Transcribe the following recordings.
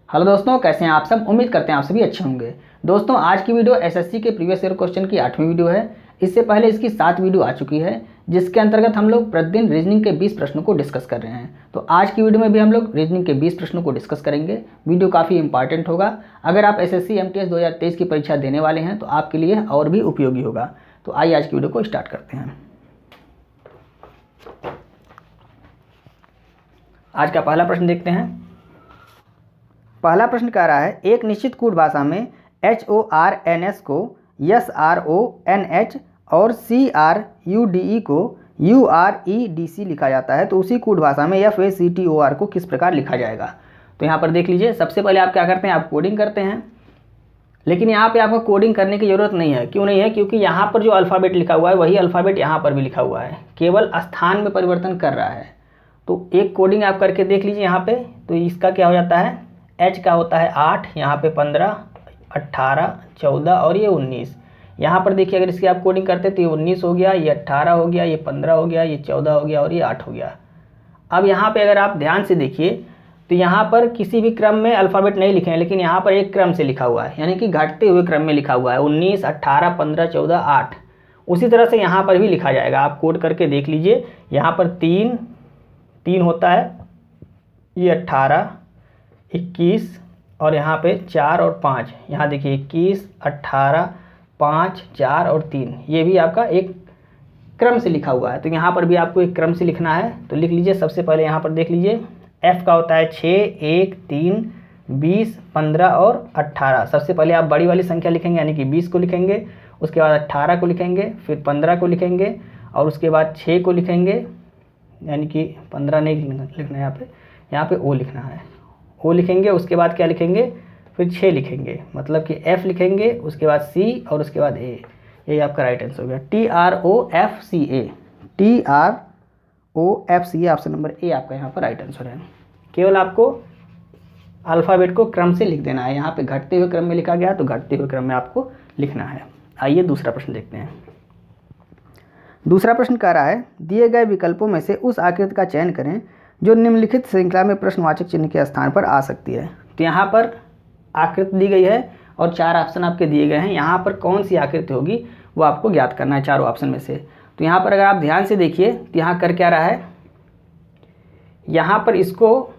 Hello दोस्तों, कैसे हैं आप सब। उम्मीद करते हैं आप सभी अच्छे होंगे। दोस्तों, आज की वीडियो एसएससी के प्रीवियस ईयर क्वेश्चन की 8वीं वीडियो है। इससे पहले इसकी 7 वीडियो आ चुकी है, जिसके अंतर्गत हम लोग प्रतिदिन रीजनिंग के 20 प्रश्नों को डिस्कस कर रहे हैं। तो आज की वीडियो में भी हम लोग रीजनिंग के 20 प्रश्नों को डिस्कस करेंगे। वीडियो काफ़ी इंपॉर्टेंट होगा। अगर आप एसएससी एमटीएस 2023 की परीक्षा देने वाले हैं तो आपके लिए और भी उपयोगी होगा। तो आइए आज की वीडियो को स्टार्ट करते हैं। आज का पहला प्रश्न देखते हैं। पहला प्रश्न कह रहा है, एक निश्चित कूट भाषा में HORNS को SRONH और CRUDE को UREDC लिखा जाता है, तो उसी कूट भाषा में FACTOR को किस प्रकार लिखा जाएगा। तो यहाँ पर देख लीजिए, सबसे पहले आप क्या करते हैं, आप कोडिंग करते हैं। लेकिन यहाँ पे आपको कोडिंग करने की ज़रूरत नहीं है। क्यों नहीं है? क्योंकि यहाँ पर जो अल्फ़ाबेट लिखा हुआ है वही अल्फ़ाबेट यहाँ पर भी लिखा हुआ है, केवल स्थान में परिवर्तन कर रहा है। तो एक कोडिंग आप करके देख लीजिए यहाँ पे। तो इसका क्या हो जाता है, H का होता है 8, यहाँ पे 15, 18, 14 और ये 19। यहाँ पर देखिए, अगर इसकी आप कोडिंग करते तो ये 19 हो गया, ये 18 हो गया, ये 15 हो गया, ये 14 हो गया और ये 8 हो गया। अब यहाँ पे अगर आप ध्यान से देखिए तो यहाँ पर किसी भी क्रम में अल्फ़ाबेट नहीं लिखे हैं, लेकिन यहाँ पर एक क्रम से लिखा हुआ है, यानी कि घटते हुए क्रम में लिखा हुआ है। 19, 18, 15, 14, 8। उसी तरह से यहाँ पर भी लिखा जाएगा। आप कोड करके देख लीजिए। यहाँ पर 3 होता है, ये 18, 21 और यहाँ पे 4 और 5। यहाँ देखिए 21, 18, 5, 4 और 3, ये भी आपका एक क्रम से लिखा हुआ है। तो यहाँ पर भी आपको एक क्रम से लिखना है। तो लिख लीजिए। सबसे पहले यहाँ पर देख लीजिए, F का होता है 6, 1, 3, 20, 15 और 18। सबसे पहले आप बड़ी वाली संख्या लिखेंगे, यानी कि 20 को लिखेंगे। उसके बाद 18 को लिखेंगे, फिर 15 को लिखेंगे और उसके बाद 6 को लिखेंगे, यानी कि 15 नहीं लिखना है, यहाँ पे O लिखना है। O लिखेंगे, उसके बाद क्या लिखेंगे, फिर 6 लिखेंगे, मतलब कि F लिखेंगे, उसके बाद C और उसके बाद A। ये आपका राइट आंसर हो गया, TROFCA। TROFCA option number A आपका यहाँ पर राइट आंसर है। केवल आपको अल्फ़ाबेट को क्रम से लिख देना है। यहाँ पे घटते हुए क्रम में लिखा गया तो घटते हुए क्रम में आपको लिखना है। आइए दूसरा प्रश्न देखते हैं। दूसरा प्रश्न कह रहा है, दिए गए विकल्पों में से उस आकृति का चयन करें जो निम्नलिखित श्रृंखला में प्रश्नवाचक चिन्ह के स्थान पर आ सकती है। तो यहाँ पर आकृति दी गई है और 4 ऑप्शन आपके दिए गए हैं। यहाँ पर कौन सी आकृति होगी वो आपको ज्ञात करना है चारों ऑप्शन में से। तो यहाँ पर अगर आप ध्यान से देखिए तो यहाँ कर क्या रहा है, यहाँ पर इसको,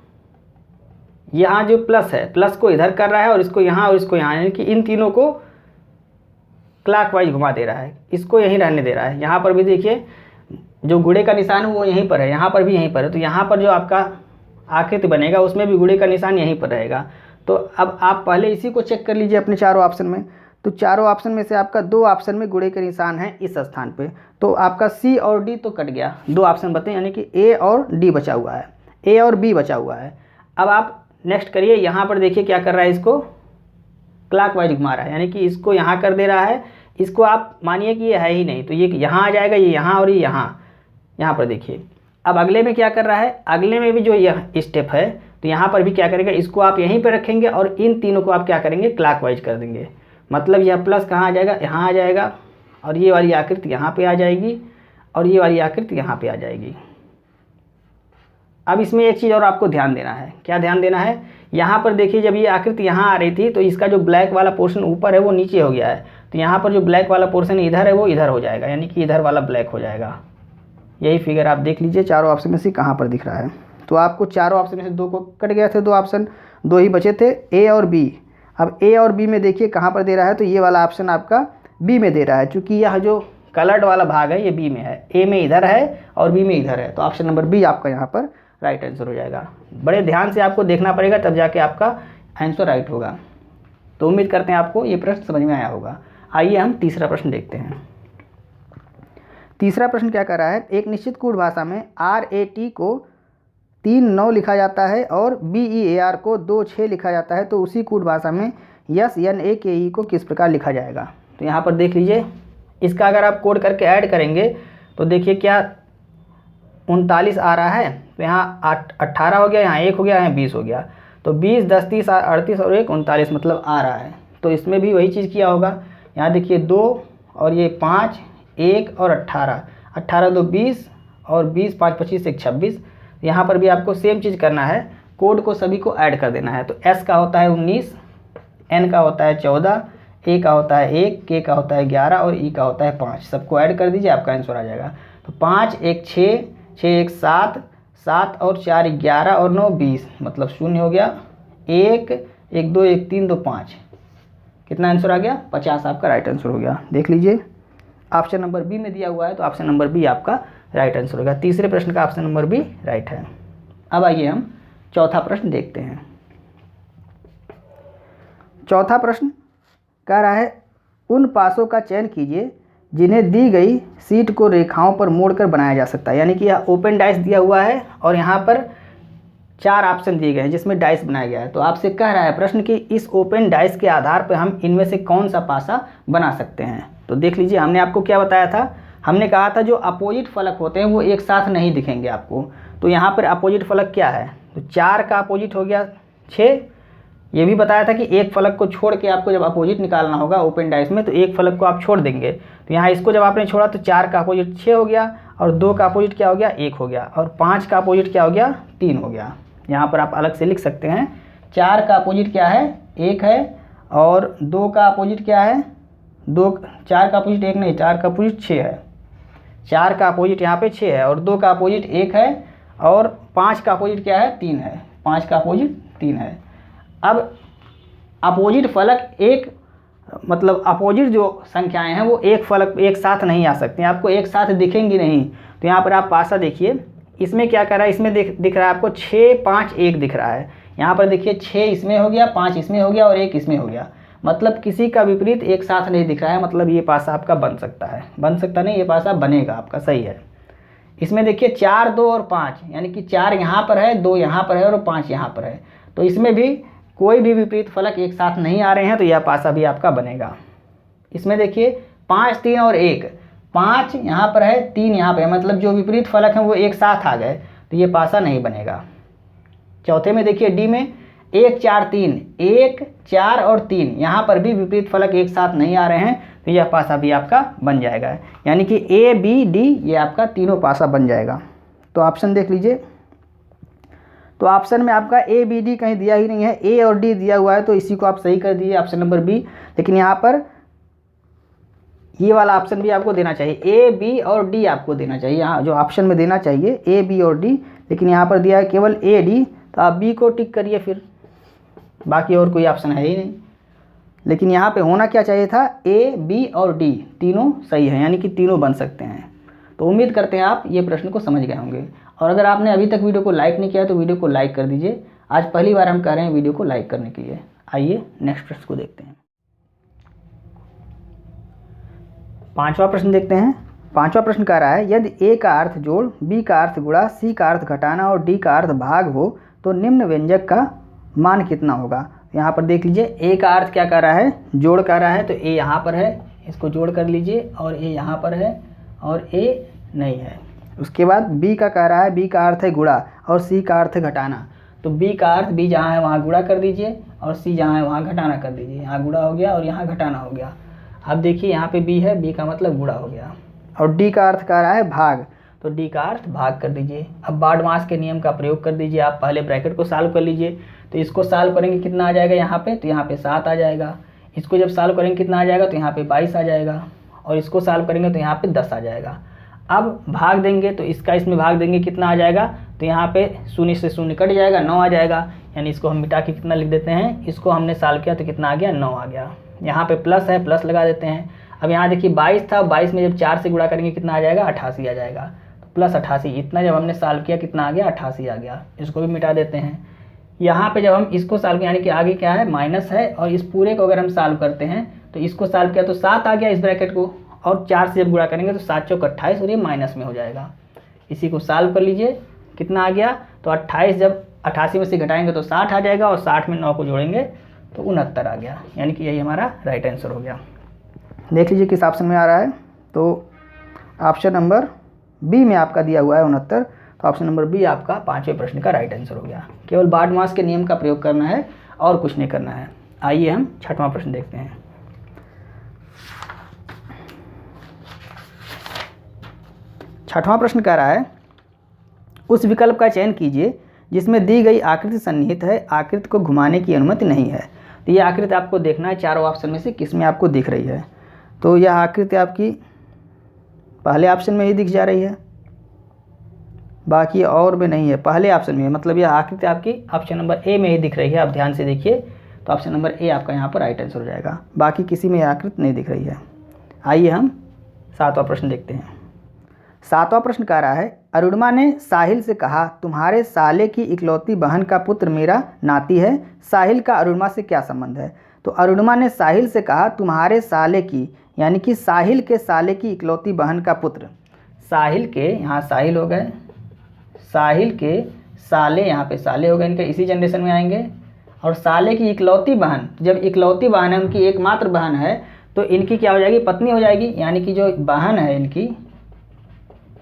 यहाँ जो प्लस है, प्लस को इधर कर रहा है और इसको यहाँ और इसको यहाँ, यानी कि इन तीनों को क्लॉकवाइज घुमा दे रहा है, इसको यहीं रहने दे रहा है। यहाँ पर भी देखिए, जो गुड़े का निशान है वो यहीं पर है, यहाँ पर भी यहीं पर है। तो यहाँ पर जो आपका आकृति बनेगा उसमें भी गुड़े का निशान यहीं पर रहेगा। तो अब आप पहले इसी को चेक कर लीजिए अपने चारों ऑप्शन में। तो चारों ऑप्शन में से आपका 2 ऑप्शन में गुड़े के निशान है इस स्थान पे। तो आपका C और D तो कट गया, 2 ऑप्शन बचे, यानी कि A और D बचा हुआ है, A और B बचा हुआ है। अब आप नेक्स्ट करिए, यहाँ पर देखिए क्या कर रहा है, इसको क्लॉकवाइज घुमा रहा है, यानी कि इसको यहाँ कर दे रहा है। इसको आप मानिए कि ये है ही नहीं, तो ये यहाँ आ जाएगा, ये यहाँ और ये यहाँ पर देखिए। अब अगले में क्या कर रहा है, अगले में भी जो यह स्टेप है, तो यहाँ पर भी क्या करेगा, इसको आप यहीं पर रखेंगे और इन तीनों को आप क्या करेंगे, क्लॉकवाइज कर देंगे। मतलब यह प्लस कहाँ आ जाएगा, यहाँ आ जाएगा और ये वाली आकृति यहाँ पे आ जाएगी और ये वाली आकृति यहाँ पे आ जाएगी। अब इसमें एक चीज़ और आपको ध्यान देना है। क्या ध्यान देना है, यहाँ पर देखिए, जब ये आकृति यहाँ आ रही थी तो इसका जो ब्लैक वाला पोर्शन ऊपर है वो नीचे हो गया है। तो यहाँ पर जो ब्लैक वाला पोर्शन इधर है वो इधर हो जाएगा, यानी कि इधर वाला ब्लैक हो जाएगा। यही फिगर आप देख लीजिए चारों ऑप्शन में से कहाँ पर दिख रहा है। तो आपको चारों ऑप्शन में से 2 को कट गए थे, 2 ऑप्शन, 2 ही बचे थे, A और B। अब A और B में देखिए कहाँ पर दे रहा है, तो ये वाला ऑप्शन आपका B में दे रहा है, चूँकि यह जो कलर्ड वाला भाग है ये B में है, A में इधर है और B में इधर है। तो ऑप्शन नंबर B आपका यहाँ पर राइट आंसर हो जाएगा। बड़े ध्यान से आपको देखना पड़ेगा, तब जाके आपका आंसर राइट होगा। तो उम्मीद करते हैं आपको ये प्रश्न समझ में आया होगा। आइए हम तीसरा प्रश्न देखते हैं। तीसरा प्रश्न क्या कर रहा है, एक निश्चित कूट भाषा में RAT को 3-9 लिखा जाता है और BEAR को 2-6 लिखा जाता है, तो उसी कूट भाषा में SNAKE को किस प्रकार लिखा जाएगा। तो यहाँ पर देख लीजिए, इसका अगर आप कोड करके ऐड करेंगे तो देखिए क्या 39 आ रहा है, तो यहाँ 18 हो गया, यहाँ 1 हो गया, यहाँ 20 हो गया। तो 20, 10, 30, 38 और 1 39 मतलब आ रहा है। तो इसमें भी वही चीज़ किया होगा। यहाँ देखिए 2 और ये 5, 1 और 18, 18 2 20 और 20 5 25 1 26। यहाँ पर भी आपको सेम चीज़ करना है। कोड को सभी को ऐड कर देना है। तो S का होता है 19, N का होता है 14, A का होता है 1, K का होता है 11 और E का होता है 5। सबको ऐड कर दीजिए, आपका आंसर आ जाएगा। तो 5 1 6, 6 1 7, 7 और 4 11 और 9 20, मतलब 0 हो गया। 1 1 2 1 3 2 5, कितना आंसर आ गया? 50 आपका राइट आंसर हो गया। देख लीजिए ऑप्शन नंबर बी में दिया हुआ है, तो ऑप्शन नंबर बी आपका राइट आंसर होगा। तीसरे प्रश्न का ऑप्शन नंबर बी राइट है। अब आइए हम चौथा प्रश्न देखते हैं। चौथा प्रश्न कह रहा है उन पासों का चयन कीजिए जिन्हें दी गई सीट को रेखाओं पर मोड़कर बनाया जा सकता है। यानी कि यह ओपन डाइस दिया हुआ है और यहाँ पर 4 ऑप्शन दिए गए हैं जिसमें डाइस बनाया गया है। तो आपसे कह रहा है प्रश्न कि इस ओपन डाइस के आधार पर हम इनमें से कौन सा पासा बना सकते हैं। तो देख लीजिए, हमने आपको क्या बताया था, हमने कहा था जो अपोजिट फलक होते हैं वो एक साथ नहीं दिखेंगे आपको। तो यहाँ पर अपोजिट फलक क्या है, तो 4 का अपोजिट हो गया 6। ये भी बताया था कि एक फलक को छोड़ के आपको जब अपोजिट निकालना होगा ओपन डाइस में, तो एक फलक को आप छोड़ देंगे। तो यहाँ इसको जब आपने छोड़ा तो 4 का अपोजिट 6 हो गया, और 2 का अपोजिट क्या हो गया, 1 हो गया, और 5 का अपोजिट क्या हो गया, 3 हो गया। यहाँ पर आप अलग से लिख सकते हैं, 4 का अपोजिट क्या है, 1 है, और 2 का अपोजिट क्या है, 4 का अपोजिट 1 नहीं, 4 का अपोजिट 6 है। 4 का अपोजिट यहाँ पे 6 है, और 2 का अपोजिट 1 है, और 5 का अपोजिट क्या है, 3 है। 5 का अपोजिट 3 है। अब अपोजिट फलक एक, मतलब अपोजिट जो संख्याएं हैं वो एक फलक एक साथ नहीं आ सकती हैं, आपको एक साथ दिखेंगी नहीं। तो यहाँ पर आप पासा देखिए, इसमें क्या कर रहा है, इसमें दिख रहा है आपको 6 5 1 दिख रहा है। यहाँ पर देखिए 6 इसमें हो गया, 5 इसमें हो गया और 1 इसमें हो गया, मतलब किसी का विपरीत एक साथ नहीं दिख रहा है। मतलब ये पासा आपका बन सकता है, बन सकता नहीं, ये पासा बनेगा आपका, सही है। इसमें देखिए 4 2 और 5, यानी कि 4 यहाँ पर है, 2 यहाँ पर है और 5 यहाँ पर है। तो इसमें भी कोई भी विपरीत फलक एक साथ नहीं आ रहे हैं, तो यह पासा भी आपका बनेगा। इसमें देखिए 5 3 और 1, 5 यहाँ पर है, 3 यहाँ पर है, मतलब जो विपरीत फलक हैं वो एक साथ आ गए, तो ये पासा नहीं बनेगा। चौथे में देखिए डी में 1 4 3, 1 4 और 3, यहाँ पर भी विपरीत फलक एक साथ नहीं आ रहे हैं, तो यह पासा भी आपका बन जाएगा। यानी कि ए बी डी ये आपका तीनों पासा बन जाएगा। तो ऑप्शन देख लीजिए, तो ऑप्शन में आपका ए बी डी कहीं दिया ही नहीं है, ए और डी दिया हुआ है, तो इसी को आप सही कर दीजिए, ऑप्शन नंबर बी। लेकिन यहाँ पर ये वाला ऑप्शन भी आपको देना चाहिए, ए बी और डी आपको देना चाहिए, यहाँ जो ऑप्शन में देना चाहिए ए बी और डी, लेकिन यहाँ पर दिया है केवल ए डी, तो आप बी को टिक करिए, फिर बाकी और कोई ऑप्शन है ही नहीं। लेकिन यहाँ पे होना क्या चाहिए था, ए बी और डी तीनों सही है, यानी कि तीनों बन सकते हैं। तो उम्मीद करते हैं आप ये प्रश्न को समझ गए होंगे। और अगर आपने अभी तक वीडियो को लाइक नहीं किया तो वीडियो को लाइक कर दीजिए। आज पहली बार हम कह रहे हैं वीडियो को लाइक करने के लिए। आइए नेक्स्ट प्रश्न को देखते हैं। 5वां प्रश्न देखते हैं। 5वां प्रश्न कह रहा है यदि ए का अर्थ जोड़, बी का अर्थ गुणा, सी का अर्थ घटाना और डी का अर्थ भाग हो तो निम्न व्यंजक का मान कितना होगा। यहाँ पर देख लीजिए, ए का अर्थ क्या कर रहा है, जोड़ कर रहा है, तो ए यहाँ पर है, इसको जोड़ कर लीजिए, और ए यहाँ पर है और ए नहीं है। उसके बाद बी का कह रहा है, बी का अर्थ है गुणा और सी का अर्थ है घटाना। तो बी का अर्थ, बी जहाँ है वहाँ गुणा कर दीजिए और सी जहाँ है वहाँ घटाना कर दीजिए। यहाँ गुणा हो गया और यहाँ घटाना हो गया। अब देखिए यहाँ पे बी है, बी का मतलब गुणा हो गया। और डी का अर्थ कह रहा है भाग, तो डी का अर्थ भाग कर दीजिए। अब बाडमास के नियम का प्रयोग कर दीजिए, आप पहले ब्रैकेट को सॉल्व कर लीजिए। तो इसको सॉल्व करेंगे कितना आ जाएगा यहाँ पे, तो यहाँ पे 7 आ जाएगा। इसको जब सॉल्व करेंगे कितना आ जाएगा, तो यहाँ पे 22 आ जाएगा। और इसको सॉल्व करेंगे तो यहाँ पे 10 आ जाएगा। अब भाग देंगे तो इसका इसमें भाग देंगे कितना आ जाएगा, तो यहाँ पे 0 से 0 कट जाएगा, 9 आ जाएगा। यानी इसको हम मिटा के कितना लिख देते हैं, इसको हमने सॉल्व किया तो कितना आ गया, 9 आ गया। यहाँ पे प्लस है, प्लस लगा देते हैं। अब यहाँ देखिए 22 था, 22 में जब 4 से गुणा करेंगे कितना आ जाएगा, 88 आ जाएगा। तो प्लस 88, इतना जब हमने सॉल्व किया कितना आ गया, 88 आ गया। इसको भी मिटा देते हैं। यहाँ पे जब हम इसको सॉल्व किया, यानी कि आगे क्या है, माइनस है, और इस पूरे को अगर हम सॉल्व करते हैं तो इसको सॉल्व किया तो 7 आ गया इस ब्रैकेट को, और 4 से जब गुणा करेंगे तो 7 चौक 28 और ये माइनस में हो जाएगा। इसी को सॉल्व कर लीजिए, कितना आ गया, तो 28 जब 88 में से घटाएंगे तो 60 आ जाएगा, और 60 में 9 को जोड़ेंगे तो 69 आ गया। यानी कि यही हमारा राइट आंसर हो गया। देख लीजिए किस ऑप्शन में आ रहा है, तो ऑप्शन नंबर बी में आपका दिया हुआ है 69, तो ऑप्शन नंबर बी आपका 5वें प्रश्न का राइट आंसर हो गया। केवल बाडमास के नियम का प्रयोग करना है और कुछ नहीं करना है। आइए हम 6वां प्रश्न देखते हैं। 6वां प्रश्न कह रहा है उस विकल्प का चयन कीजिए जिसमें दी गई आकृति सन्निहित है, आकृति को घुमाने की अनुमति नहीं है। तो ये आकृति आपको देखना है चारों ऑप्शन में से किस में आपको दिख रही है। तो यह आकृति आपकी पहले ऑप्शन में ही दिख जा रही है, बाकी और में नहीं है, पहले ऑप्शन में है। मतलब यह आकृति आपकी ऑप्शन नंबर ए में ही दिख रही है। आप ध्यान से देखिए, तो ऑप्शन नंबर ए आपका यहाँ पर राइट आंसर हो जाएगा, बाकी किसी में आकृति नहीं दिख रही है। आइए हम 7वां प्रश्न देखते हैं। 7वां प्रश्न कह रहा है, अरुणिमा ने साहिल से कहा, तुम्हारे साले की इकलौती बहन का पुत्र मेरा नाती है, साहिल का अरुणिमा से क्या संबंध है। तो अरुणिमा ने साहिल से कहा, तुम्हारे साले की, यानी कि साहिल के साले की इकलौती बहन का पुत्र, साहिल के, यहाँ साहिल हो गए, साहिल के साले, यहाँ पे साले हो गए, इनके इसी जनरेशन में आएंगे। और साले की इकलौती बहन, जब इकलौती बहन है, उनकी एकमात्र बहन है, तो इनकी क्या हो जाएगी, पत्नी हो जाएगी। यानी कि जो बहन है इनकी,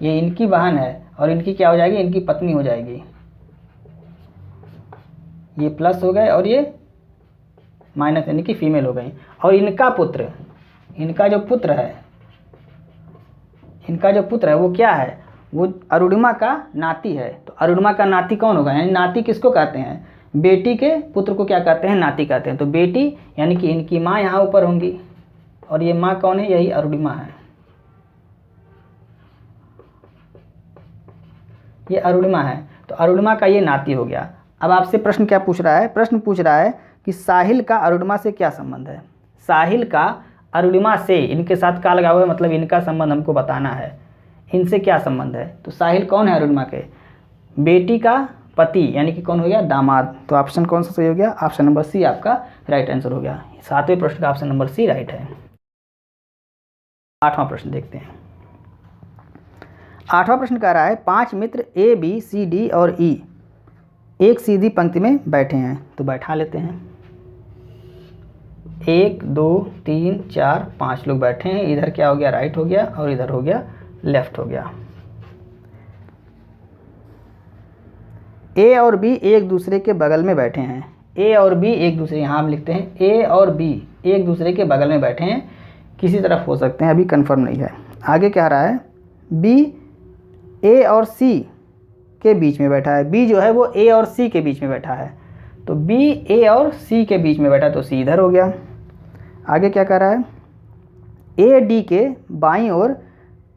ये इनकी बहन है और इनकी क्या हो जाएगी, इनकी पत्नी हो जाएगी। ये प्लस हो गए और ये माइनस, यानी कि फीमेल हो गई। और इनका पुत्र, इनका जो पुत्र है, इनका जो पुत्र है वो क्या है, वो अरुणिमा का नाती है। तो अरुणिमा का नाती कौन होगा, यानी नाती किसको कहते हैं, बेटी के पुत्र को क्या कहते हैं, नाती कहते हैं। तो बेटी यानी कि इनकी माँ यहाँ ऊपर होंगी, और ये माँ कौन है, यही अरुणिमा है, ये अरुणिमा है। तो अरुणिमा का ये नाती हो गया। अब आपसे प्रश्न क्या पूछ रहा है, प्रश्न पूछ रहा है कि साहिल का अरुणिमा से क्या संबंध है। साहिल का अरुणिमा से, इनके साथ का लगा हुआ है, मतलब इनका संबंध हमको बताना है, इनसे क्या संबंध है। तो साहिल कौन है अरुणिमा के, बेटी का पति, यानी कि कौन हो गया, दामाद। तो ऑप्शन कौन सा सही हो गया, ऑप्शन नंबर सी आपका राइट आंसर हो गया। 7वें प्रश्न का ऑप्शन नंबर सी राइट है। 8वां प्रश्न देखते हैं। 8वां प्रश्न कह रहा है, 5 मित्र ए बी सी डी और ई एक सीधी पंक्ति में बैठे हैं। तो बैठा लेते हैं, 1 2 3 4 5 लोग बैठे हैं। इधर क्या हो गया, राइट हो गया, और इधर हो गया लेफ्ट हो गया। ए और बी एक दूसरे के बगल में बैठे हैं। ए और बी एक दूसरे, यहाँ हम लिखते हैं ए और बी एक दूसरे के बगल में बैठे हैं, किसी तरफ हो सकते हैं, अभी कंफर्म नहीं है। आगे क्या रहा है, बी ए और सी के बीच में बैठा है। बी जो है वो ए और सी के बीच में बैठा है। तो बी ए और सी के बीच में बैठा, तो सी इधर हो गया। आगे क्या कर रहा है, ए डी के बाईं ओर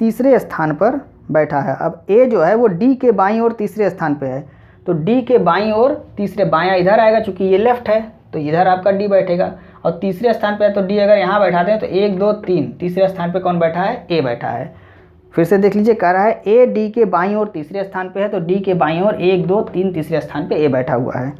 तीसरे स्थान पर बैठा है। अब ए जो है वो डी के बाईं ओर तीसरे स्थान पे है, तो डी के बाईं ओर तीसरे, बायां इधर आएगा, चूंकि ये लेफ्ट है तो इधर आपका डी बैठेगा। और तीसरे स्थान पे है, तो डी अगर यहाँ बैठाते हैं तो 1 2 3, तीसरे स्थान पे कौन बैठा है, ए बैठा है। फिर से देख लीजिए, कह रहा है ए डी के बाईं ओर तीसरे स्थान पे है, तो डी के बाईं ओर 1 2 3 तीसरे स्थान पे ए बैठा हुआ है।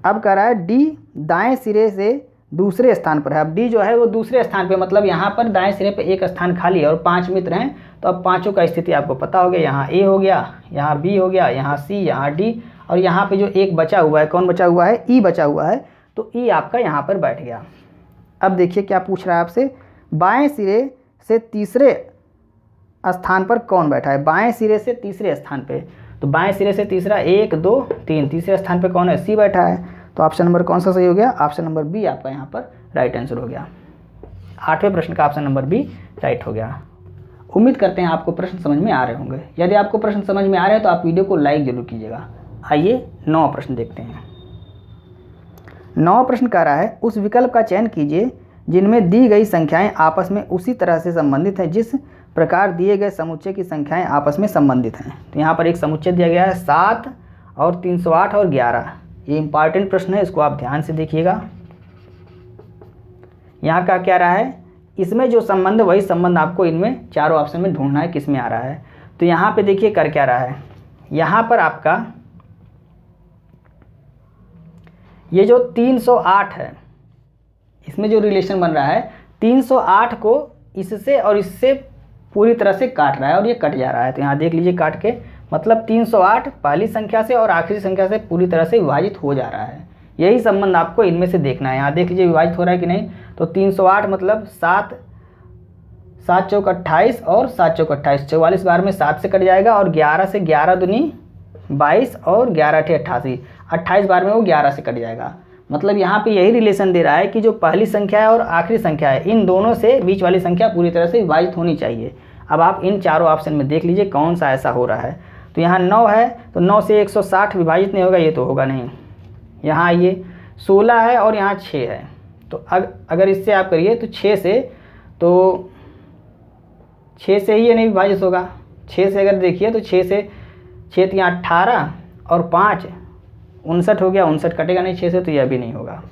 अब कह रहा है डी दाएं सिरे से दूसरे स्थान पर है। अब डी जो है वो दूसरे स्थान पे, मतलब यहाँ पर दाएं सिरे पे एक स्थान खाली है और 5 मित्र हैं, तो अब पांचों का स्थिति आपको पता हो गया। यहाँ ए हो गया, यहाँ बी हो गया, यहाँ सी, यहाँ डी, और यहाँ पे जो एक बचा हुआ है, कौन बचा हुआ है, ई बचा हुआ है, तो ई आपका यहाँ पर बैठ गया। अब देखिए क्या पूछ रहा है आपसे, बाएं सिरे से तीसरे स्थान पर कौन बैठा है, बाएं सिरे से तीसरे स्थान पे। तो बाएं सिरे से तीसरा, 1 2 3, तीसरे स्थान पे कौन है, सी बैठा है। तो ऑप्शन नंबर कौन सा सही हो गया, ऑप्शन नंबर बी आपका यहाँ पर राइट आंसर हो गया। 8वें प्रश्न का ऑप्शन नंबर बी राइट हो गया। उम्मीद करते हैं आपको प्रश्न समझ में आ रहे होंगे। यदि आपको प्रश्न समझ में आ रहे हैं तो आप वीडियो को लाइक जरूर कीजिएगा। आइए 9वां प्रश्न देखते हैं। 9वां प्रश्न कह रहा है, उस विकल्प का चयन कीजिए जिनमें दी गई संख्याएं आपस में उसी तरह से संबंधित हैं जिस प्रकार दिए गए समुच्चय की संख्याएं आपस में संबंधित हैं। तो यहाँ पर एक समुच्चय दिया गया है 7 और 308 और 11। ये इंपॉर्टेंट प्रश्न है, इसको आप ध्यान से देखिएगा। यहाँ का क्या रहा है, इसमें जो संबंध वही संबंध आपको इनमें चारों ऑप्शन में ढूंढना है किस में आ रहा है। तो यहाँ पे देखिए कर क्या रहा है, यहाँ पर आपका ये जो 308 है, इसमें जो रिलेशन बन रहा है, 308 को इससे और इससे पूरी तरह से काट रहा है और ये कट जा रहा है। तो यहाँ देख लीजिए काट के, मतलब 308 पहली संख्या से और आखिरी संख्या से पूरी तरह से विभाजित हो जा रहा है। यही संबंध आपको इनमें से देखना है। यहाँ देख लीजिए विभाजित हो रहा है कि नहीं। तो 308 मतलब 7 7 चौक 28 और 7 चौक 28, 44 बार में 7 से कट जाएगा, और 11 से 11 दूनी 22 और 11 अठे 88, 28 बार में वो 11 से कट जाएगा। मतलब यहाँ पे यही रिलेशन दे रहा है कि जो पहली संख्या है और आखिरी संख्या है, इन दोनों से बीच वाली संख्या पूरी तरह से विभाजित होनी चाहिए। अब आप इन चारों ऑप्शन में देख लीजिए कौन सा ऐसा हो रहा है। तो यहाँ 9 है तो 9 से 160 विभाजित नहीं होगा, ये तो होगा नहीं। यहाँ ये 16 है और यहाँ 6 है, तो अगर इससे आप करिए तो 6 से, तो 6 से ही ये नहीं विभाजित होगा। 6 से अगर देखिए तो 6 से 6 तो यहाँ 18 और 5 59 हो गया, 59 कटेगा नहीं 6 से, तो यह भी नहीं होगा।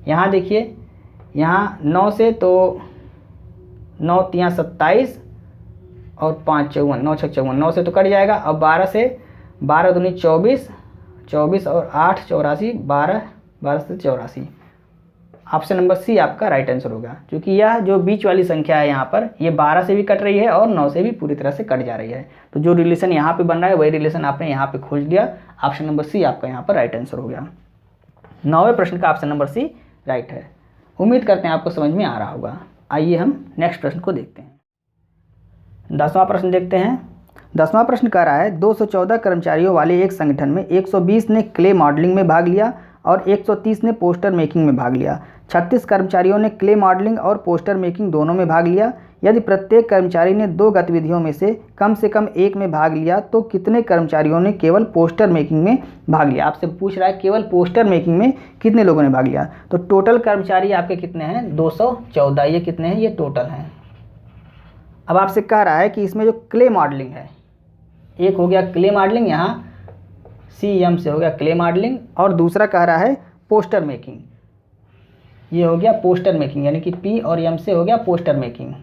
यहाँ देखिए, यहाँ 9 से तो 9 यहाँ 27 और 5 54, 9 6 54, 9 से तो कट जाएगा। अब 12 से, 12 दूनी 24, 24 और 8 84, 12 से 84। ऑप्शन नंबर सी आपका राइट आंसर होगा, क्योंकि यह जो बीच वाली संख्या है यहाँ पर, ये 12 से भी कट रही है और 9 से भी पूरी तरह से कट जा रही है। तो जो रिलेशन यहाँ पे बन रहा है वही रिलेशन आपने यहाँ पे खोज लिया। ऑप्शन नंबर सी आपका यहाँ पर राइट आंसर हो गया। 9वें प्रश्न का ऑप्शन नंबर सी राइट है। उम्मीद करते हैं आपको समझ में आ रहा होगा। आइए हम नेक्स्ट प्रश्न को देखते हैं। 10वां प्रश्न देखते हैं। 10वां प्रश्न कह रहा है 214 कर्मचारियों वाले एक संगठन में 120 ने क्ले मॉडलिंग में भाग लिया और 130 ने पोस्टर मेकिंग में भाग लिया। 36 कर्मचारियों ने क्ले मॉडलिंग और पोस्टर मेकिंग दोनों में भाग लिया। यदि प्रत्येक कर्मचारी ने 2 गतिविधियों में से कम एक में भाग लिया तो कितने कर्मचारियों ने केवल पोस्टर मेकिंग में भाग लिया। आपसे पूछ रहा है केवल पोस्टर मेकिंग में कितने लोगों ने भाग लिया। तो टोटल कर्मचारी आपके कितने हैं, 214। ये कितने हैं, ये टोटल हैं। अब आपसे कह रहा है कि इसमें जो क्ले मॉडलिंग है, एक हो गया क्ले मॉडलिंग, यहाँ CM से हो गया क्ले मॉडलिंग, और दूसरा कह रहा है पोस्टर मेकिंग। ये हो गया पोस्टर मेकिंग, यानी कि P और M से हो गया पोस्टर मेकिंग।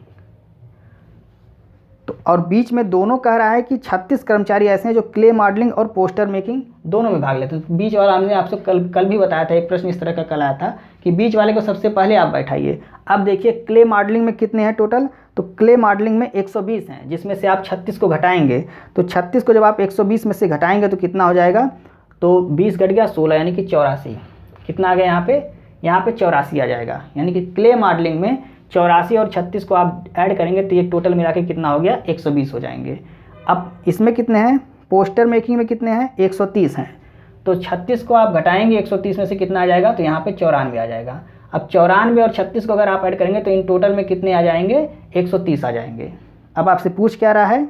तो और बीच में दोनों कह रहा है कि 36 कर्मचारी ऐसे हैं जो क्ले मॉडलिंग और पोस्टर मेकिंग दोनों में भाग लेते हैं। तो बीच वाला हमने आपसे कल भी बताया था, एक प्रश्न इस तरह का कल आया था कि बीच वाले को सबसे पहले आप बैठाइए। अब देखिए क्ले मॉडलिंग में कितने हैं टोटल, तो क्ले मॉडलिंग में 120 हैं, जिसमें से आप 36 को घटाएंगे। तो 36 को जब आप 120 में से घटाएंगे तो कितना हो जाएगा, तो 20 घट गया 16, यानी कि 84। कितना आ गया यहाँ पे, यहाँ पे 84 आ जाएगा। यानी कि क्ले मॉडलिंग में 84 और 36 को आप ऐड करेंगे तो ये टोटल मिला के कितना हो गया, 120 हो जाएंगे। अब इसमें कितने हैं, पोस्टर मेकिंग में कितने हैं, 130 हैं। तो 36 को आप घटाएंगे 130 में से कितना आ जाएगा, तो यहाँ पे 94 आ जाएगा। अब 94 और 36 को अगर आप ऐड करेंगे तो इन टोटल में कितने आ जाएंगे, 130 आ जाएंगे। अब आपसे पूछ क्या रहा है,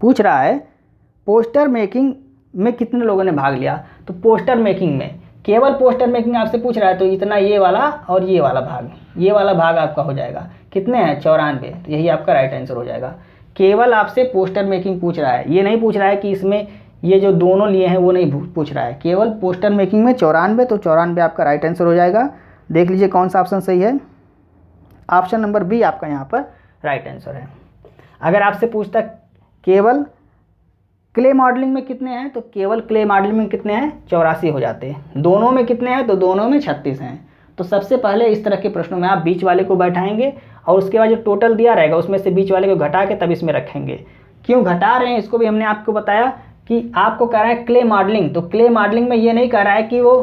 पूछ रहा है पोस्टर मेकिंग में कितने लोगों ने भाग लिया। तो पोस्टर मेकिंग में, केवल पोस्टर मेकिंग आपसे पूछ रहा है, तो इतना ये वाला और ये वाला भाग, ये वाला भाग आपका हो जाएगा। कितने हैं, 94। तो यही आपका राइट आंसर हो जाएगा। केवल आपसे पोस्टर मेकिंग पूछ रहा है, ये नहीं पूछ रहा है कि इसमें ये जो दोनों लिए हैं वो नहीं पूछ रहा है, केवल पोस्टर मेकिंग में 94। तो 94 आपका राइट आंसर हो जाएगा। देख लीजिए कौन सा ऑप्शन सही है। ऑप्शन नंबर बी आपका यहाँ पर राइट आंसर है। अगर आपसे पूछता केवल क्ले मॉडलिंग में कितने हैं, तो केवल क्ले मॉडलिंग में कितने हैं, 84 हो जाते हैं। दोनों में कितने हैं, तो दोनों में 36 हैं। तो सबसे पहले इस तरह के प्रश्नों में आप बीच वाले को बैठाएंगे और उसके बाद जो टोटल दिया रहेगा उसमें से बीच वाले को घटा के तब इसमें रखेंगे। क्यों घटा रहे हैं इसको भी हमने आपको बताया कि आपको कह रहा है क्ले मॉडलिंग, तो क्ले मॉडलिंग में ये नहीं कह रहा है कि वो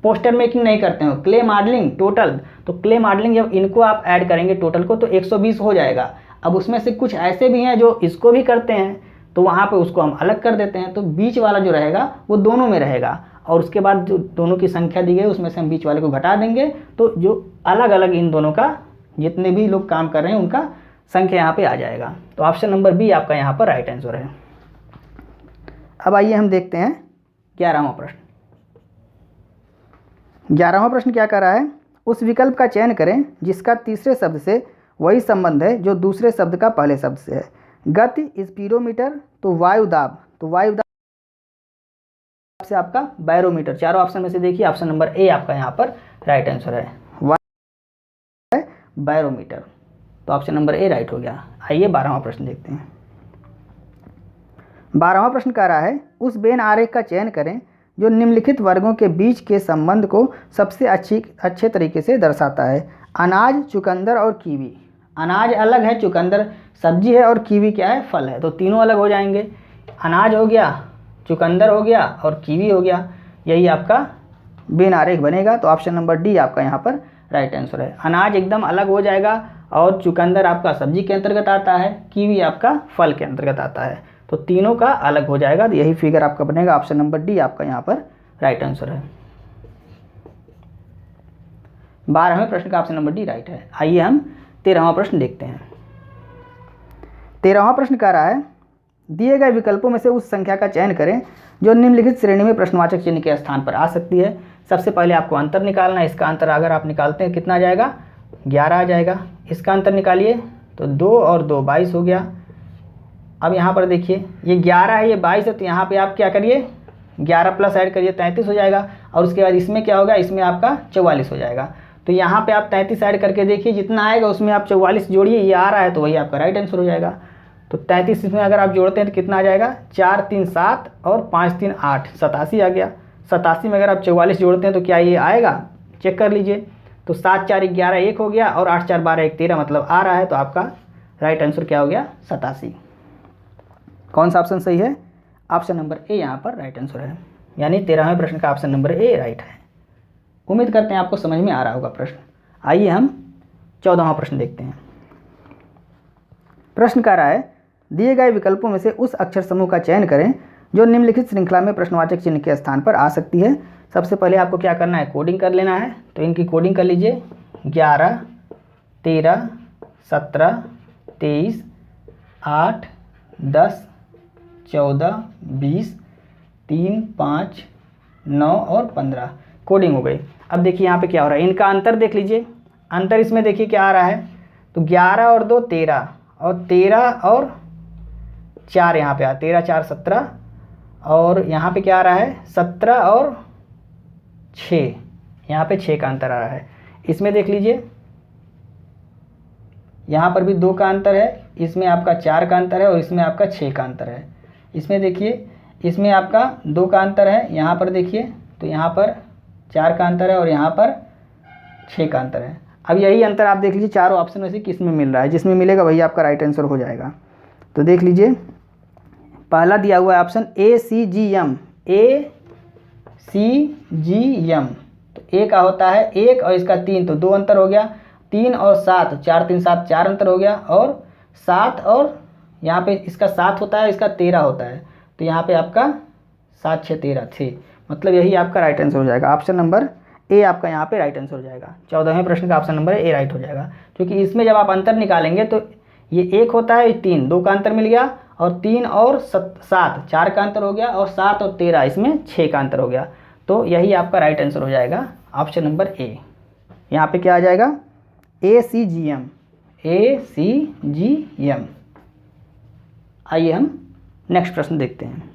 पोस्टर मेकिंग नहीं करते हो, क्ले मॉडलिंग टोटल। तो क्ले मॉडलिंग जब इनको आप ऐड करेंगे टोटल को तो 120 हो जाएगा। अब उसमें से कुछ ऐसे भी हैं जो इसको भी करते हैं, तो वहाँ पे उसको हम अलग कर देते हैं। तो बीच वाला जो रहेगा वो दोनों में रहेगा, और उसके बाद जो दोनों की संख्या दी गई उसमें से हम बीच वाले को घटा देंगे। तो जो अलग अलग इन दोनों का जितने भी लोग काम कर रहे हैं उनका संख्या यहाँ पे आ जाएगा। तो ऑप्शन नंबर बी आपका यहाँ पर राइट आंसर है। अब आइए हम देखते हैं 11वां प्रश्न। 11वां प्रश्न क्या कर रहा है, उस विकल्प का चयन करें जिसका तीसरे शब्द से वही संबंध है जो दूसरे शब्द का पहले शब्द से है। गति, स्पीडोमीटर, तो वायुदाब, तो वायुदाब से आपका बैरोमीटर। चारों ऑप्शन में से देखिए ऑप्शन नंबर ए आपका यहाँ पर राइट आंसर है, बैरोमीटर। तो ऑप्शन नंबर ए राइट हो गया। आइए 12वां प्रश्न देखते हैं। 12वां प्रश्न कह रहा है उस बेन आरेख का चयन करें जो निम्नलिखित वर्गों के बीच के संबंध को सबसे अच्छे तरीके से दर्शाता है। अनाज, चुकंदर और कीवी। अनाज अलग है, चुकंदर सब्जी है और कीवी क्या है, फल है। तो तीनों अलग हो जाएंगे। अनाज हो गया, चुकंदर हो गया और कीवी हो गया। यही आपका बेन आरेख बनेगा। तो ऑप्शन नंबर डी आपका यहाँ पर राइट आंसर है। अनाज एकदम अलग हो जाएगा और चुकंदर आपका सब्जी के अंतर्गत आता है, कीवी आपका फल के अंतर्गत आता है। तो तीनों का अलग हो जाएगा। तो यही फिगर आपका बनेगा। ऑप्शन नंबर डी आपका यहाँ पर राइट आंसर है। 12वें प्रश्न का ऑप्शन नंबर डी राइट है। आइए हम 13वां प्रश्न देखते हैं। 13वां प्रश्न कह रहा है दिए गए विकल्पों में से उस संख्या का चयन करें जो निम्नलिखित श्रेणी में प्रश्नवाचक चिन्ह के स्थान पर आ सकती है। सबसे पहले आपको अंतर निकालना है। इसका अंतर अगर आप निकालते हैं कितना आ जाएगा, 11 आ जाएगा। इसका अंतर निकालिए तो 2 और 2 22 हो गया। अब यहाँ पर देखिए ये 11 है, ये 22 है, तो यहाँ पे आप क्या करिए 11 प्लस ऐड करिए 33 हो जाएगा। और उसके बाद इसमें क्या होगा, इसमें आपका 44 हो जाएगा। तो यहाँ पे आप 33 ऐड करके देखिए जितना आएगा उसमें आप 44 जोड़िए, ये आ रहा है तो वही आपका राइट आंसर हो जाएगा। तो 33 इसमें अगर आप जोड़ते हैं तो कितना आ जाएगा, 4 3 7 और 5 3 8 87 आ गया। 87 में अगर आप 44 जोड़ते हैं तो क्या ये आएगा, चेक कर लीजिए। तो 7 4 11 1 हो गया और 8 4 12 1 13 मतलब आ रहा है। तो आपका राइट आंसर क्या हो गया, 87। कौन सा ऑप्शन सही है, ऑप्शन नंबर ए यहाँ पर राइट आंसर है। यानी 13वें प्रश्न का ऑप्शन नंबर ए राइट है। उम्मीद करते हैं आपको समझ में आ रहा होगा प्रश्न। आइए हम 14वां प्रश्न देखते हैं। प्रश्न कह रहा है दिए गए विकल्पों में से उस अक्षर समूह का चयन करें जो निम्नलिखित श्रृंखला में प्रश्नवाचक चिन्ह के स्थान पर आ सकती है। सबसे पहले आपको क्या करना है, कोडिंग कर लेना है। तो इनकी कोडिंग कर लीजिए, 11 13 17 23 8 10 14 20 3 5 9 और 15 कोडिंग हो गई। अब देखिए यहाँ पे क्या हो रहा है, इनका अंतर देख लीजिए। अंतर इसमें देखिए क्या आ रहा है, तो 11 और 2 13 और 13 और 4 यहाँ पे 13 4 17 और यहाँ पे क्या आ रहा है 17 और 6, यहाँ पे 6 का अंतर आ रहा है। इसमें देख लीजिए यहाँ पर भी 2 का अंतर है, इसमें आपका 4 का अंतर है और इसमें आपका 6 का अंतर है। इसमें देखिए इसमें आपका 2 का अंतर है, यहाँ पर देखिए तो यहाँ पर 4 का अंतर है और यहाँ पर 6 का अंतर है। अब यही अंतर आप देख लीजिए चारों ऑप्शन में से किस में मिल रहा है, जिसमें मिलेगा वही आपका राइट आंसर हो जाएगा। तो देख लीजिए पहला दिया हुआ है ऑप्शन ACGM, ACGM। तो ए का होता है 1 और इसका 3, तो 2 अंतर हो गया। 3 और 7 4 3 7 4 अंतर हो गया। और 7 और यहाँ पे इसका 7 होता है, इसका 13 होता है। तो यहाँ पे आपका 7 6 13 6, मतलब यही आपका राइट आंसर हो जाएगा। ऑप्शन नंबर ए आपका यहाँ पे राइट आंसर हो जाएगा। 14वें प्रश्न का ऑप्शन नंबर ए राइट हो जाएगा, क्योंकि इसमें जब आप अंतर निकालेंगे तो ये 1 होता है, 3 2 का अंतर मिल गया और 3 और 7 4 का अंतर हो गया और 7 और 13 इसमें 6 का अंतर हो गया। तो यही आपका राइट आंसर हो जाएगा ऑप्शन नंबर ए। यहाँ पे क्या आ जाएगा, ACGM, ACGM। आइए हम नेक्स्ट प्रश्न देखते हैं।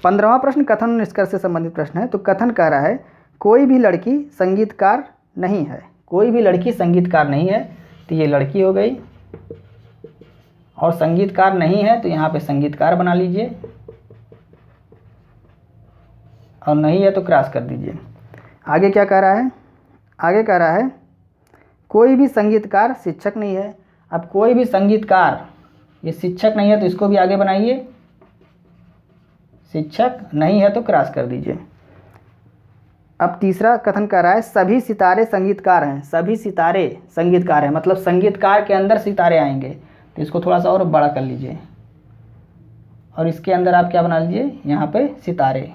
15वां प्रश्न कथन और निष्कर्ष से संबंधित प्रश्न है। तो कथन कह रहा है कोई भी लड़की संगीतकार नहीं है, कोई भी लड़की संगीतकार नहीं है। तो ये लड़की हो गई और संगीतकार नहीं है, तो यहाँ पे संगीतकार बना लीजिए और नहीं है तो क्रॉस कर दीजिए। आगे क्या कह रहा है, आगे कह रहा है कोई भी संगीतकार शिक्षक नहीं है। अब कोई भी संगीतकार ये शिक्षक नहीं है तो इसको भी आगे बनाइए, शिक्षक नहीं है तो क्रॉस कर दीजिए। अब तीसरा कथन कर रहा है सभी सितारे संगीतकार हैं, सभी सितारे संगीतकार हैं, मतलब संगीतकार के अंदर सितारे आएंगे। तो इसको थोड़ा सा और बड़ा कर लीजिए और इसके अंदर आप क्या बना लीजिए, यहाँ पे सितारे,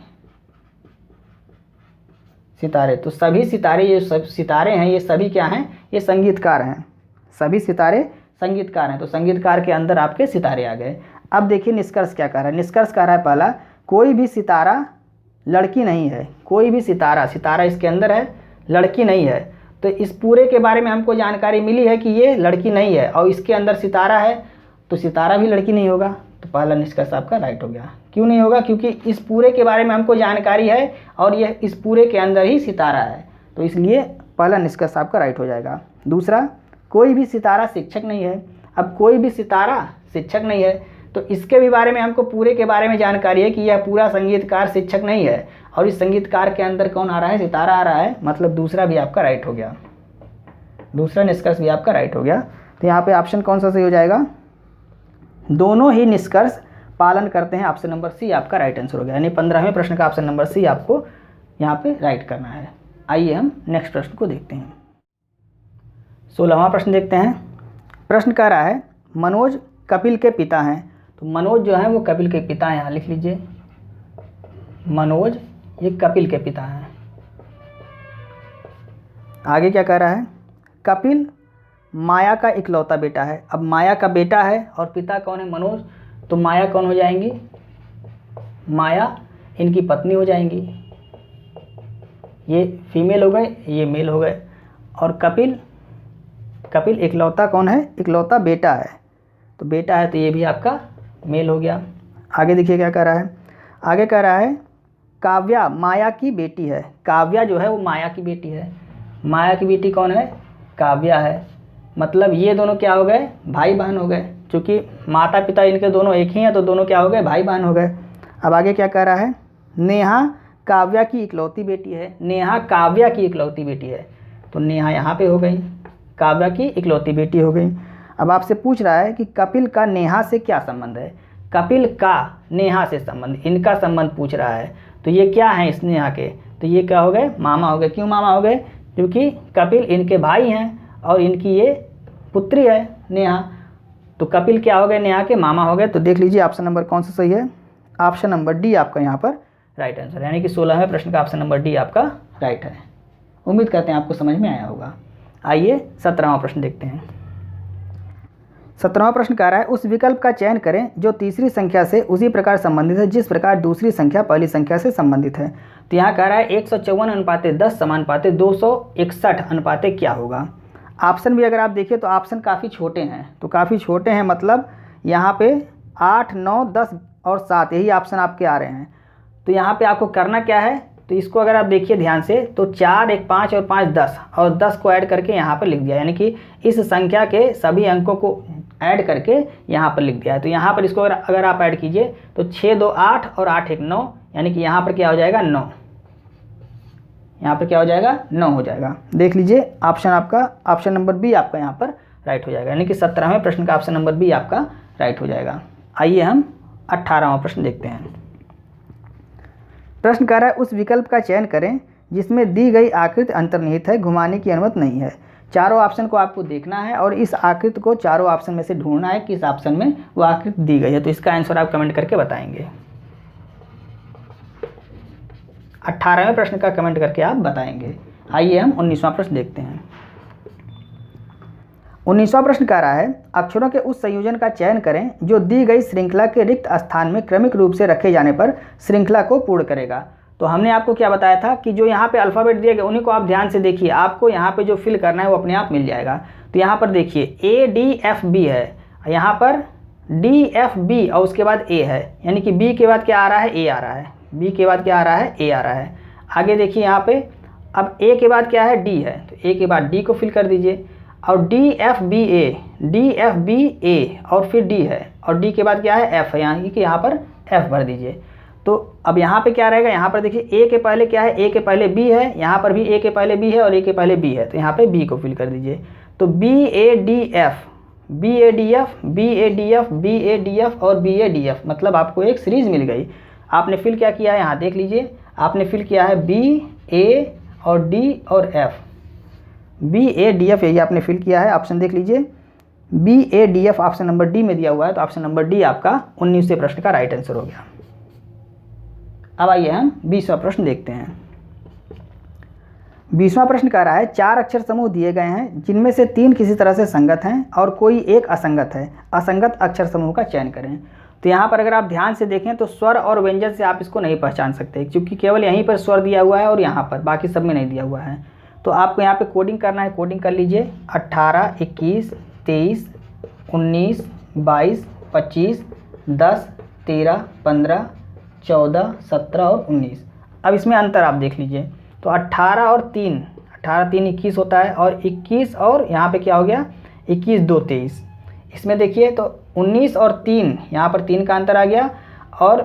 सितारे। तो सभी सितारे, ये सब सितारे हैं, ये सभी क्या हैं, ये संगीतकार हैं। सभी सितारे संगीतकार हैं, तो संगीतकार के अंदर आपके सितारे आ गए। अब देखिए निष्कर्ष क्या कह रहा है। निष्कर्ष कह रहा है पहला, कोई भी सितारा लड़की नहीं है, कोई भी सितारा, सितारा इसके अंदर है, लड़की नहीं है। तो इस पूरे के बारे में हमको जानकारी मिली है कि ये लड़की नहीं है और इसके अंदर सितारा है, तो सितारा भी लड़की नहीं होगा। तो पहला निष्कर्ष आपका राइट हो गया। क्यों नहीं होगा, क्योंकि इस पूरे के बारे में हमको जानकारी है और यह इस पूरे के अंदर ही सितारा है, तो इसलिए पहला निष्कर्ष आपका राइट हो जाएगा। दूसरा, कोई भी सितारा शिक्षक नहीं है। अब कोई भी सितारा शिक्षक नहीं है, तो इसके भी बारे में हमको पूरे के बारे में जानकारी है कि यह पूरा संगीतकार शिक्षक नहीं है और इस संगीतकार के अंदर कौन आ रहा है, सितारा आ रहा है, मतलब दूसरा भी आपका राइट हो गया। दूसरा निष्कर्ष भी आपका राइट हो गया। तो यहाँ पे ऑप्शन कौन सा सही हो जाएगा, दोनों ही निष्कर्ष पालन करते हैं। ऑप्शन नंबर सी आपका राइट आंसर हो गया। यानी 15वें प्रश्न का ऑप्शन नंबर सी आपको यहाँ पे राइट करना है। आइए हम नेक्स्ट प्रश्न को देखते हैं। 16वां प्रश्न देखते हैं। प्रश्न कह रहा है मनोज कपिल के पिता हैं। तो मनोज जो है वो कपिल के पिता हैं, यहाँ लिख लीजिए, मनोज ये कपिल के पिता हैं। आगे क्या कह रहा है, कपिल माया का इकलौता बेटा है। अब माया का बेटा है और पिता कौन है, मनोज, तो माया कौन हो जाएंगी, माया इनकी पत्नी हो जाएंगी। ये फीमेल हो गए, ये मेल हो गए। और कपिल, कपिल इकलौता कौन है, इकलौता बेटा है, तो बेटा है तो ये भी आपका मेल हो गया। आगे देखिए क्या कह रहा है, आगे कह रहा है काव्या माया की बेटी है। काव्या जो है वो माया की बेटी है। माया की बेटी कौन है, काव्या है। मतलब ये दोनों क्या हो गए, भाई बहन हो गए। चूँकि माता पिता इनके दोनों एक ही हैं तो दोनों क्या हो गए, भाई बहन हो गए। अब आगे क्या कह रहा है, नेहा काव्या की इकलौती बेटी है। नेहा काव्या की इकलौती बेटी है, तो नेहा यहाँ पे हो गई, काव्या की इकलौती बेटी हो गई। अब आपसे पूछ रहा है कि कपिल का नेहा से क्या संबंध है। कपिल का नेहा से संबंध, इनका संबंध पूछ रहा है, तो ये क्या है इस नेहा के, तो ये क्या हो गए, मामा हो गए। क्यों मामा हो गए, क्योंकि कपिल इनके भाई हैं और इनकी ये पुत्री है नेहा, तो कपिल क्या हो गए, नेहा के मामा हो गए। तो देख लीजिए ऑप्शन नंबर कौन सा सही है, ऑप्शन नंबर डी आपका यहाँ पर राइट आंसर, यानी कि 16वें प्रश्न का ऑप्शन नंबर डी आपका राइट है। उम्मीद करते हैं आपको समझ में आया होगा। आइए 17वां प्रश्न देखते हैं। 17वां प्रश्न कह रहा है उस विकल्प का चयन करें जो तीसरी संख्या से उसी प्रकार संबंधित है जिस प्रकार दूसरी संख्या पहली संख्या से संबंधित है। तो यहाँ कह रहा है 154:10 समानुपाते 261 अनुपाते क्या होगा। ऑप्शन भी अगर आप देखिए तो ऑप्शन काफ़ी छोटे हैं, तो काफ़ी छोटे हैं मतलब यहाँ पे 8, 9, 10 और 7 यही ऑप्शन आपके आ रहे हैं। तो यहाँ पे आपको करना क्या है, तो इसको अगर आप देखिए ध्यान से तो 4, 1, 5 और 5 10 और 10 को ऐड करके यहाँ पर लिख दिया, यानी कि इस संख्या के सभी अंकों को ऐड करके यहाँ पर लिख दिया है। तो यहाँ पर इसको अगर आप ऐड कीजिए तो 6, 2, 8 और 8, 1, 9, यानी कि यहाँ पर क्या हो जाएगा 9, यहाँ पर क्या हो जाएगा 9 हो जाएगा। देख लीजिए ऑप्शन आपका, ऑप्शन नंबर बी आपका यहाँ पर राइट हो जाएगा, यानी कि 17वें प्रश्न का ऑप्शन नंबर बी आपका राइट हो जाएगा। आइए हम 18वां प्रश्न देखते हैं। प्रश्न कह रहा है उस विकल्प का चयन करें जिसमें दी गई आकृति अंतर्निहित है, घुमाने की अनुमति नहीं है। चारों ऑप्शन को आपको देखना है और इस आकृति को चारों ऑप्शन में से ढूंढना है किस ऑप्शन में वो आकृति दी गई है। तो इसका आंसर आप कमेंट करके बताएंगे। 18वें प्रश्न का कमेंट करके आप बताएंगे। आइए हम 19वां प्रश्न देखते हैं। 19वां प्रश्न कह रहा है अक्षरों के उस संयोजन का चयन करें जो दी गई श्रृंखला के रिक्त स्थान में क्रमिक रूप से रखे जाने पर श्रृंखला को पूर्ण करेगा। तो हमने आपको क्या बताया था कि जो यहाँ पे अल्फ़ाबेट दिए गए उन्हीं को आप ध्यान से देखिए, आपको यहाँ पे जो फिल करना है वो अपने आप मिल जाएगा। तो यहाँ पर देखिए ADFB है, यहाँ पर DFB और उसके बाद A है, यानी कि B के बाद क्या आ रहा है, A आ रहा है, B के बाद क्या आ रहा है, A आ रहा है। आगे देखिए यहाँ पे अब A के बाद क्या है, D है, तो A के बाद D को फिल कर दीजिए और DFBA और फिर D है और D के बाद क्या है, F है, यानी कि यहाँ पर F भर दीजिए। तो अब यहाँ पे क्या रहेगा, यहाँ पर देखिए A के पहले क्या है, A के पहले B है, यहाँ पर भी A के पहले B है और A के पहले B है, तो यहाँ पे B को फिल कर दीजिए। तो BADF और BADF मतलब आपको एक सीरीज़ मिल गई। आपने फिल क्या किया है, यहाँ देख लीजिए, आपने फिल किया है B, A और D और F, BADF यही आपने फिल किया है। ऑप्शन देख लीजिए BADF ऑप्शन नंबर डी में दिया हुआ है, तो ऑप्शन नंबर डी आपका 19वें प्रश्न का राइट आंसर हो गया। अब आइए हम 20वां प्रश्न देखते हैं। 20वां प्रश्न कह रहा है 4 अक्षर समूह दिए गए हैं जिनमें से 3 किसी तरह से संगत हैं और कोई एक असंगत है, असंगत अक्षर समूह का चयन करें। तो यहाँ पर अगर आप ध्यान से देखें तो स्वर और व्यंजन से आप इसको नहीं पहचान सकते, क्योंकि केवल यहीं पर स्वर दिया हुआ है और यहाँ पर बाकी सब में नहीं दिया हुआ है। तो आपको यहाँ पे कोडिंग करना है, कोडिंग कर लीजिए 18, 21, 23, 19, 22, 25, 10, 13, 15, 14, 17 और 19। अब इसमें अंतर आप देख लीजिए, तो 18 और 3, 18, 3, 21 होता है और 21 और यहाँ पे क्या हो गया 21, 2, 23। इसमें देखिए तो 19 और 3, यहाँ पर 3 का अंतर आ गया और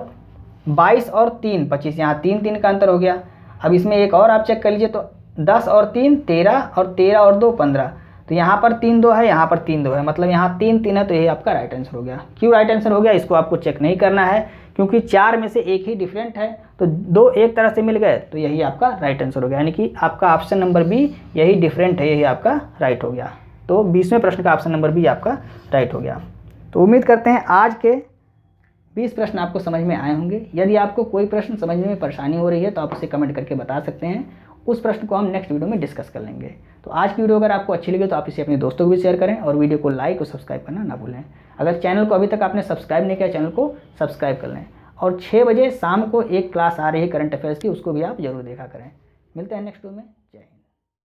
22 और 3, 25, यहाँ 3 का अंतर हो गया। अब इसमें एक और आप चेक कर लीजिए, तो 10 और 3, 13 और 13 और 2, 15। तो यहाँ पर 3, 2 है, यहाँ पर 3, 2 है, मतलब यहाँ 3, 3 है, तो ये आपका राइट आंसर हो गया। क्यों राइट आंसर हो गया इसको आपको चेक नहीं करना है, क्योंकि 4 में से एक ही डिफरेंट है, तो 2 एक तरह से मिल गए, तो यही आपका राइट आंसर हो गया, यानी कि आपका ऑप्शन नंबर बी यही डिफरेंट है, यही आपका राइट हो गया। तो 20वें प्रश्न का ऑप्शन नंबर बी आपका राइट हो गया। तो उम्मीद करते हैं आज के 20 प्रश्न आपको समझ में आए होंगे। यदि आपको कोई प्रश्न समझने में परेशानी हो रही है तो आप उसे कमेंट करके बता सकते हैं। उस प्रश्न को हम नेक्स्ट वीडियो में डिस्कस कर लेंगे। तो आज की वीडियो अगर आपको अच्छी लगी तो आप इसे अपने दोस्तों को भी शेयर करें और वीडियो को लाइक और सब्सक्राइब करना ना भूलें। अगर चैनल को अभी तक आपने सब्सक्राइब नहीं किया, चैनल को सब्सक्राइब कर लें। और 6 बजे शाम को एक क्लास आ रही है करंट अफेयर्स की, उसको भी आप जरूर देखा करें। मिलते हैं नेक्स्ट वीडियो में।